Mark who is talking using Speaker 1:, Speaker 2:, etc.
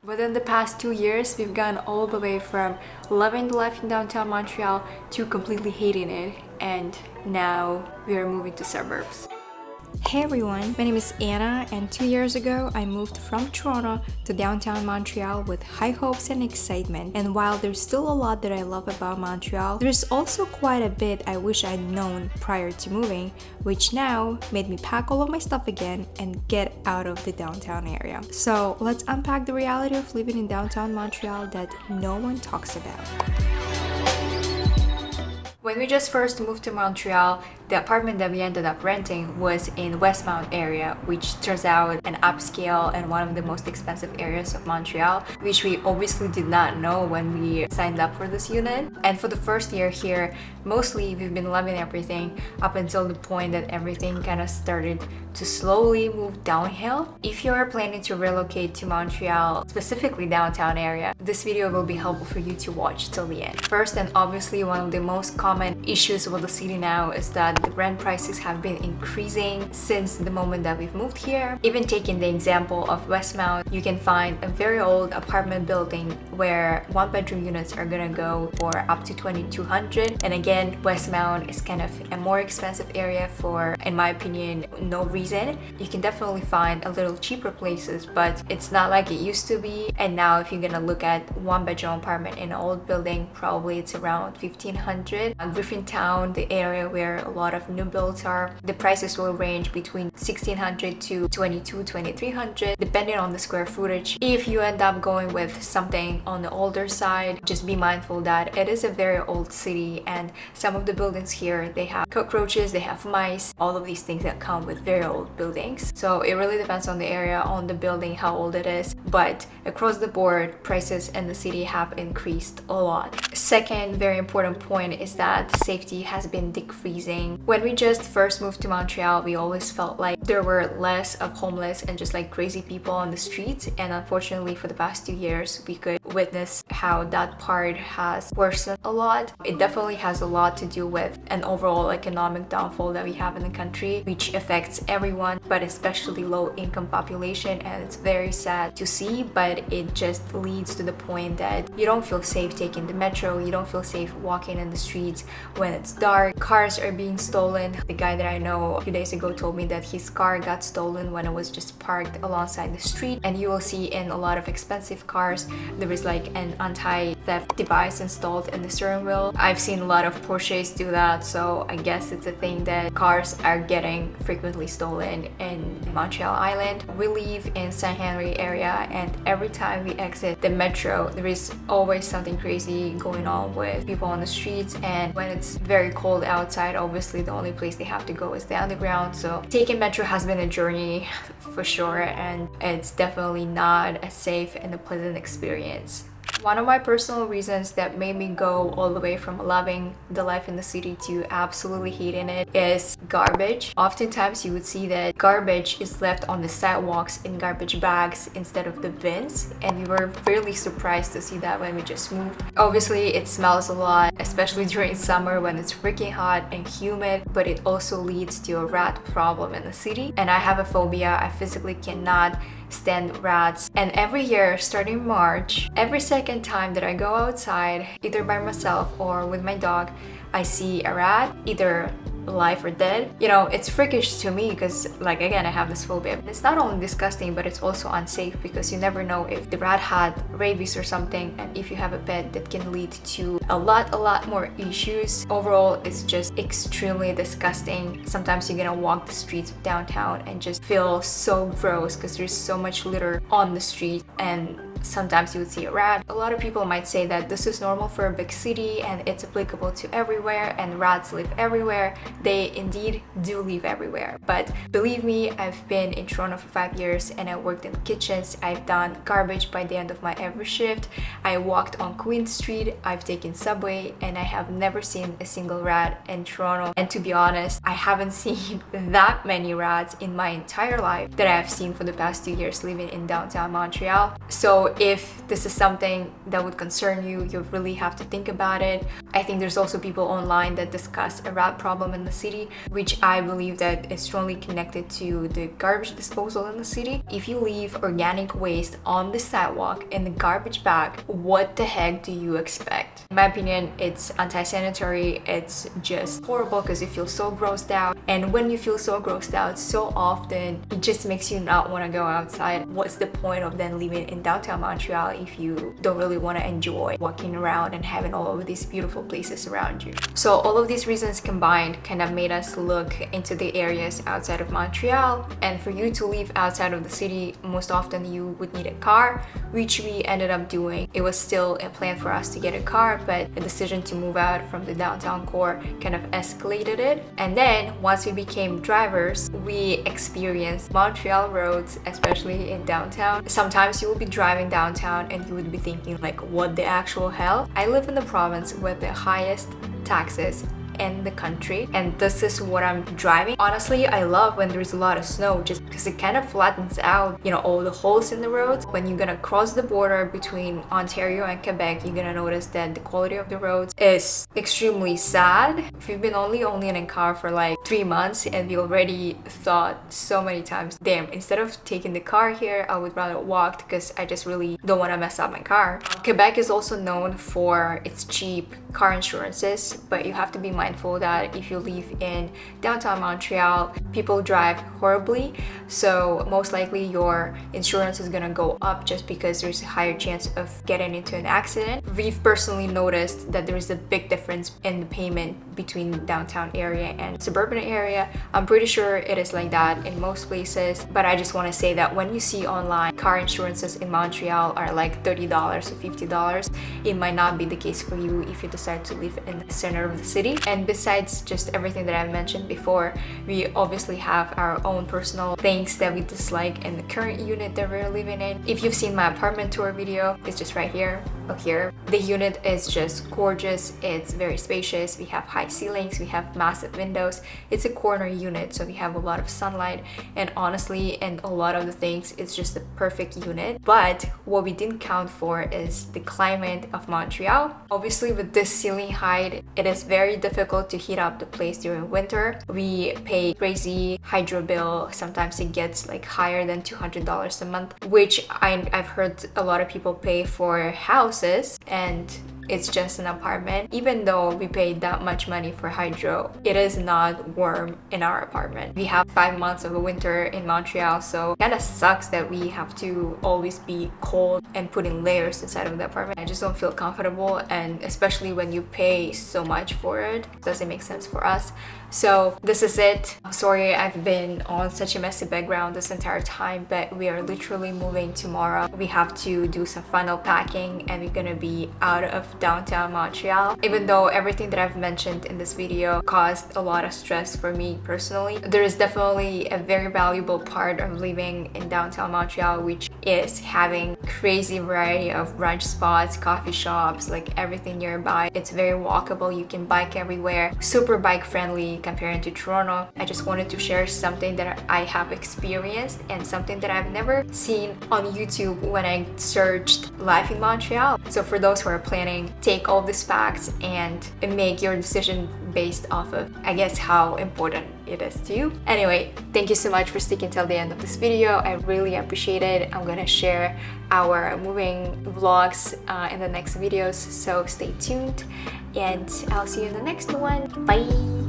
Speaker 1: Within the past 2 years, we've gone all the way from loving the life in downtown Montreal to completely hating it, and now we are moving to suburbs. Hey everyone, my name is Anna, and 2 years ago I moved from Toronto to downtown Montreal with high hopes and excitement. And while there's still a lot that I love about Montreal, there's also quite a bit I wish I'd known prior to moving, which now made me pack all of my stuff again and get out of the downtown area. So let's unpack the reality of living in downtown Montreal that no one talks about. When we just first moved to Montreal, the apartment that we ended up renting was in Westmount area, which turns out an upscale and one of the most expensive areas of Montreal, which we obviously did not know when we signed up for this unit. And for the first year here, mostly we've been loving everything up until the point that everything kind of started to slowly move downhill. If you are planning to relocate to Montreal, specifically downtown area, this video will be helpful for you to watch till the end. First, and obviously one of the most common issues with the city now is that the rent prices have been increasing since the moment that we've moved here. Even taking the example of Westmount, you can find a very old apartment building where one-bedroom units are gonna go for up to $2,200. And again, Westmount is kind of a more expensive area for, in my opinion, no reason. You can definitely find a little cheaper places, but it's not like it used to be. And now if you're gonna look at one-bedroom apartment in an old building, probably it's around $1,500. Griffintown, the area where a lot of new builds are, the prices will range between $1,600 to $2,300 depending on the square footage. If you end up going with something on the older side, just be mindful that it is a very old city, and some of the buildings here, they have cockroaches, they have mice, all of these things that come with very old buildings. So it really depends on the area, on the building, how old it is, but across the board, prices in the city have increased a lot. Second very important point is that safety has been decreasing. When we just first moved to Montreal, we always felt like there were less of homeless and just like crazy people on the streets, and unfortunately for the past 2 years we could witness how that part has worsened a lot. It definitely has a lot to do with an overall economic downfall that we have in the country, which affects everyone, but especially low income population, and it's very sad to see, but it just leads to the point that you don't feel safe taking the metro, you don't feel safe walking in the streets when it's dark. Cars are being stolen. The guy that I know a few days ago told me that his car got stolen when it was just parked alongside the street. And you will see in a lot of expensive cars there is like an anti-theft device installed in the steering wheel. I've seen a lot of Porsches do that, so I guess it's a thing that cars are getting frequently stolen in Montreal Island. We live in Saint Henry area, and every time we exit the metro there is always something crazy going on with people on the streets. And when it's very cold outside, obviously the only place they have to go is the underground. So taking metro has been a journey for sure, and it's definitely not a safe and a pleasant experience. One of my personal reasons that made me go all the way from loving the life in the city to absolutely hating it is garbage. Oftentimes you would see that garbage is left on the sidewalks in garbage bags instead of the bins, and we were really surprised to see that when we just moved. Obviously it smells a lot, especially during summer when it's freaking hot and humid, but it also leads to a rat problem in the city, and I have a phobia. I physically cannot stand rats, and every year starting March, every second time that I go outside either by myself or with my dog, I see a rat, either alive or dead. You know, it's freakish to me because, like, again, I have this phobia. It's not only disgusting, but it's also unsafe because you never know if the rat had rabies or something, and if you have a pet, that can lead to a lot more issues. Overall, it's just extremely disgusting. Sometimes you're gonna walk the streets of downtown and just feel so gross because there's so much litter on the street, and sometimes you would see a rat. A lot of people might say that this is normal for a big city and it's applicable to everywhere, and rats live everywhere. They indeed do live everywhere, but believe me, I've been in Toronto for 5 years and I worked in kitchens. I've done garbage by the end of my every shift. I walked on Queen Street, I've taken subway, and I have never seen a single rat in Toronto. And to be honest, I haven't seen that many rats in my entire life that I've seen for the past 2 years living in downtown Montreal. So if this is something that would concern you, you really have to think about it. I think there's also people online that discuss a rat problem in the city, which I believe that is strongly connected to the garbage disposal in the city. If you leave organic waste on the sidewalk in the garbage bag, what the heck do you expect? In my opinion, it's anti-sanitary. It's just horrible because you feel so grossed out. And when you feel so grossed out so often, it just makes you not want to go outside. What's the point of then living in downtown Montreal if you don't really want to enjoy walking around and having all of these beautiful places around you? So all of these reasons combined kind of made us look into the areas outside of Montreal. And for you to live outside of the city, most often you would need a car, which we ended up doing. It was still a plan for us to get a car, but the decision to move out from the downtown core kind of escalated it. And then once we became drivers, we experienced Montreal roads, especially in downtown. Sometimes you will be driving downtown and you would be thinking like, what the actual hell? I live in the province with the highest taxes in the country, and this is what I'm driving. Honestly, I love when there's a lot of snow just because it kind of flattens out, you know, all the holes in the roads. When you're gonna cross the border between Ontario and Quebec, you're gonna notice that the quality of the roads is extremely sad. If you've been only in a car for like 3 months and you already thought so many times, damn, instead of taking the car here, I would rather walk because I just really don't want to mess up my car. Quebec is also known for its cheap car insurances, but you have to be mindful that if you live in downtown Montreal, people drive horribly, so most likely your insurance is gonna go up just because there's a higher chance of getting into an accident. We've personally noticed that there is a big difference in the payment between downtown area and suburban area. I'm pretty sure it is like that in most places, but I just want to say that when you see online car insurances in Montreal are like $30 or $50, it might not be the case for you if you decide to live in the center of the city. And besides just everything that I've mentioned before, we obviously have our own personal things that we dislike in the current unit that we're living in. If you've seen my apartment tour video, it's just right here or here. The unit is just gorgeous. It's very spacious. We have high ceilings, we have massive windows. It's a corner unit, so we have a lot of sunlight, and honestly, in a lot of the things, it's just the perfect unit. But what we didn't count for is the climate of Montreal. Obviously, with this ceiling height, it is very difficult to heat up the place during winter. We pay crazy hydro bill. Sometimes it gets like higher than $200 a month, which I've heard a lot of people pay for houses, and it's just an apartment. Even though we paid that much money for hydro, it is not warm in our apartment. We have 5 months of a winter in Montreal, so it kind of sucks that we have to always be cold and putting layers inside of the apartment. I just don't feel comfortable, and especially when you pay so much for it, it doesn't make sense for us. So this is it. I'm sorry I've been on such a messy background this entire time, but we are literally moving tomorrow. We have to do some final packing and we're gonna be out of downtown Montreal. Even though everything that I've mentioned in this video caused a lot of stress for me personally, there is definitely a very valuable part of living in downtown Montreal, which is having crazy variety of brunch spots, coffee shops, like everything nearby. It's very walkable. You can bike everywhere. Super bike friendly compared to Toronto. I just wanted to share something that I have experienced and something that I've never seen on YouTube when I searched life in Montreal. So for those who are planning, take all these facts and make your decision based off of, I guess, how important it is to you. Anyway, thank you so much for sticking till the end of this video. I really appreciate it. I'm gonna share our moving vlogs in the next videos, so stay tuned and I'll see you in the next one. Bye.